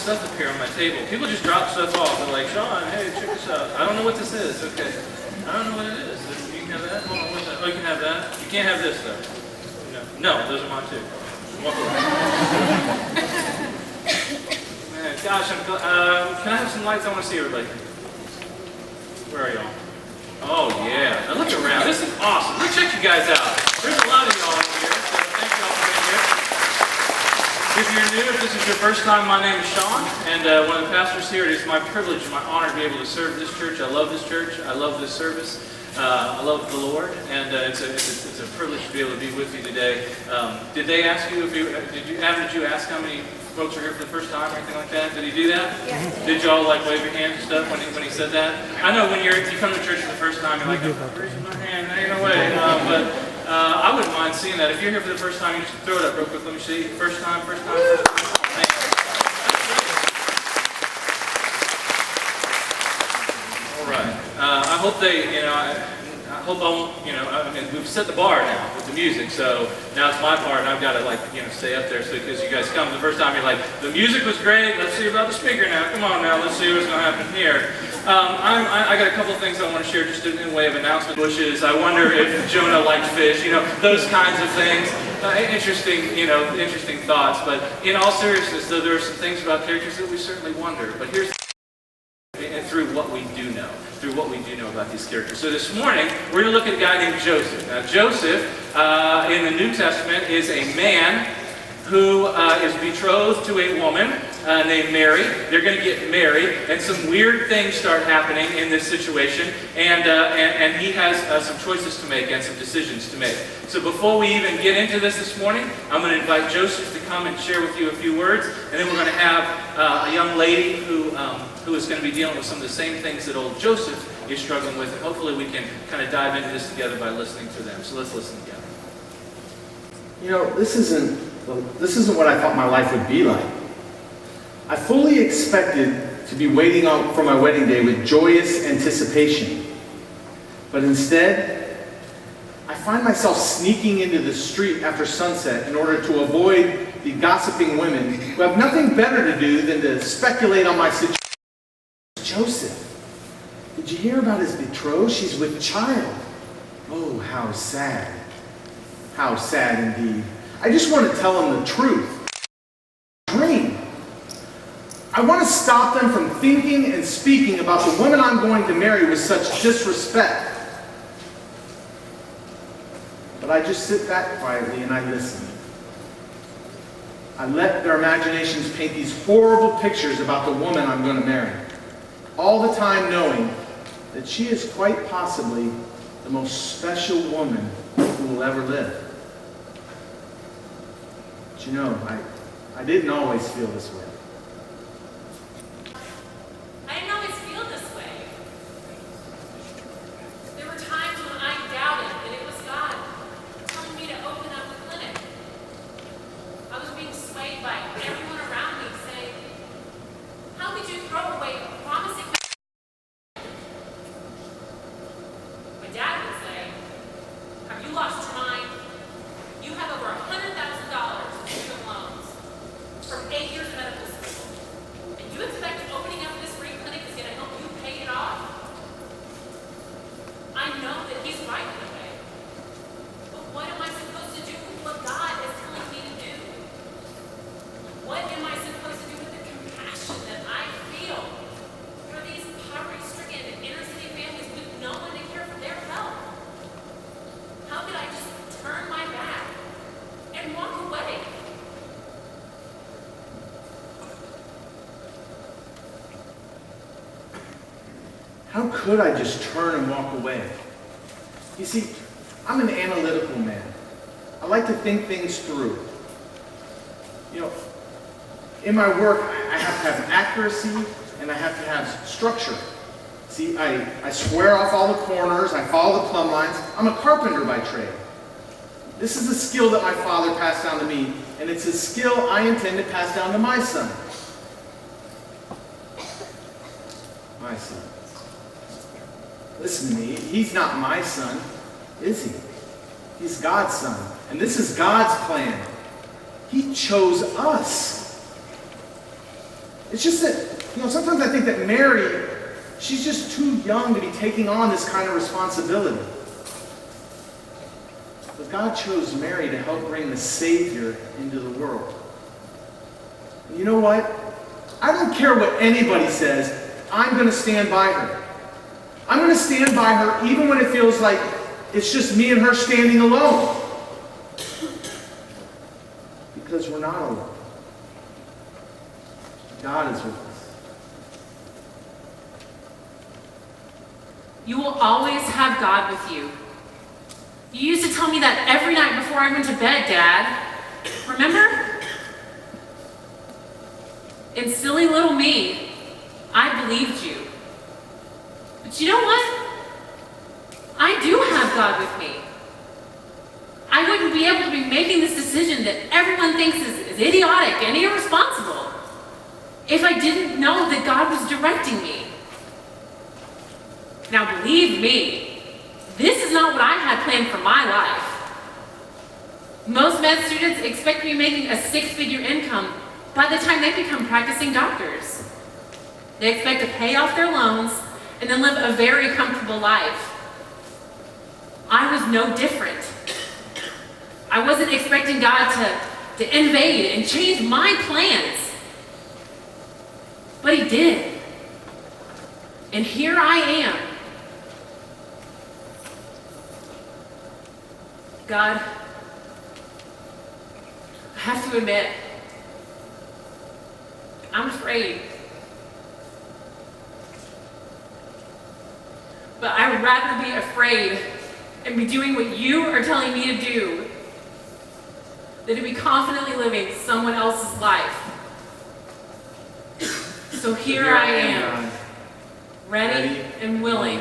stuff up here on my table. People just drop stuff off. They're like, Sean, hey, check this out. I don't know what this is. Okay. I don't know what it is. You can have that? Hold on, what's that? Oh, you can have that? You can't have this, though. No, those are mine, too. Walk away. Man, gosh, can I have some lights? I want to see everybody. Where are y'all? Oh, yeah. Now look around. This is awesome. Let's check you guys out. There's a lot of y'all in here, so thank y'all for being here. If you're new, if this is your first time, my name is Sean, and one of the pastors here. It is my privilege and my honor to be able to serve this church. I love this church. I love this service. I love the Lord, and it's a privilege to be able to be with you today. Did they ask you, Adam, did you ask how many folks are here for the first time or anything like that? Did he do that? Yeah. Did y'all like wave your hands and stuff when he said that? I know when you come to church for the first time, you're like, I'm raising my hand, there ain't no way. But I wouldn't mind seeing that. If you're here for the first time, you just throw it up real quick. Let me see. First time. Thank you. All right. I hope we've set the bar now with the music, so now it's my part, and I've got to stay up there, so because you guys come the first time, you're like, the music was great, let's see about the speaker now, come on now, let's see what's going to happen here. I got a couple of things I want to share just in way of announcement, which is, I wonder if Jonah liked fish, those kinds of things. Interesting thoughts, but in all seriousness, though, there are some things about characters that we certainly wonder, but here's through what we do know about these characters. So this morning, we're going to look at a guy named Joseph. Now, Joseph, in the New Testament, is a man who is betrothed to a woman named Mary. They're going to get married, and some weird things start happening in this situation, and he has some choices to make and some decisions to make. So before we even get into this morning, I'm going to invite Joseph to come and share with you a few words, and then we're going to have a young lady who is going to be dealing with some of the same things that old Joseph is struggling with, and hopefully we can kind of dive into this together by listening to them. So let's listen together. This isn't what I thought my life would be like. I fully expected to be waiting for my wedding day with joyous anticipation. But instead, I find myself sneaking into the street after sunset in order to avoid the gossiping women who have nothing better to do than to speculate on my situation. Joseph, did you hear about his betrothed? She's with child. Oh, how sad. How sad indeed. I just want to tell them the truth. Dream. I want to stop them from thinking and speaking about the woman I'm going to marry with such disrespect. But I just sit back quietly and I listen. I let their imaginations paint these horrible pictures about the woman I'm going to marry. All the time knowing that she is quite possibly the most special woman who will ever live. But I didn't always feel this way. I didn't always feel this way. There were times when I doubted that it was God telling me to open up the clinic. I was being swayed by everyone around me saying, how could you throw away a promising... My dad would say, have you lost your mind? You have over $100,000 in student loans from 8 years of medical school. And you expect opening up this free clinic is going to help you pay it off? I know that he's right in a way. But what am I supposed to do with what God is telling me to do? What am I supposed to do with the compassion that I feel for these poverty-stricken inner-city families with no one to care for their health? How could I just turn my back and walk away? How could I just turn and walk away? You see, I'm an analytical man. I like to think things through. In my work, I have to have accuracy and I have to have structure. See, I square off all the corners, I follow the plumb lines. I'm a carpenter by trade. This is a skill that my father passed down to me, and it's a skill I intend to pass down to my son. My son. Listen to me, he's not my son, is he? He's God's son, and this is God's plan. He chose us. It's just that, sometimes I think that Mary, she's just too young to be taking on this kind of responsibility. But God chose Mary to help bring the Savior into the world. And you know what? I don't care what anybody says. I'm going to stand by her. I'm going to stand by her even when it feels like it's just me and her standing alone. Because we're not alone. God is with us. You will always have God with you. You used to tell me that every night before I went to bed, Dad. Remember? And silly little me, I believed you. But you know what? I do have God with me. I wouldn't be able to be making this decision that everyone thinks is idiotic and irresponsible if I didn't know that God was directing me. Now, believe me, this is not what I had planned for my life. Most med students expect to be making a six-figure income by the time they become practicing doctors. They expect to pay off their loans and then live a very comfortable life. I was no different. I wasn't expecting God to invade and change my plans. But He did. And here I am. God, I have to admit, I'm afraid. But I would rather be afraid and be doing what you are telling me to do than to be confidently living someone else's life. So here I am, ready and willing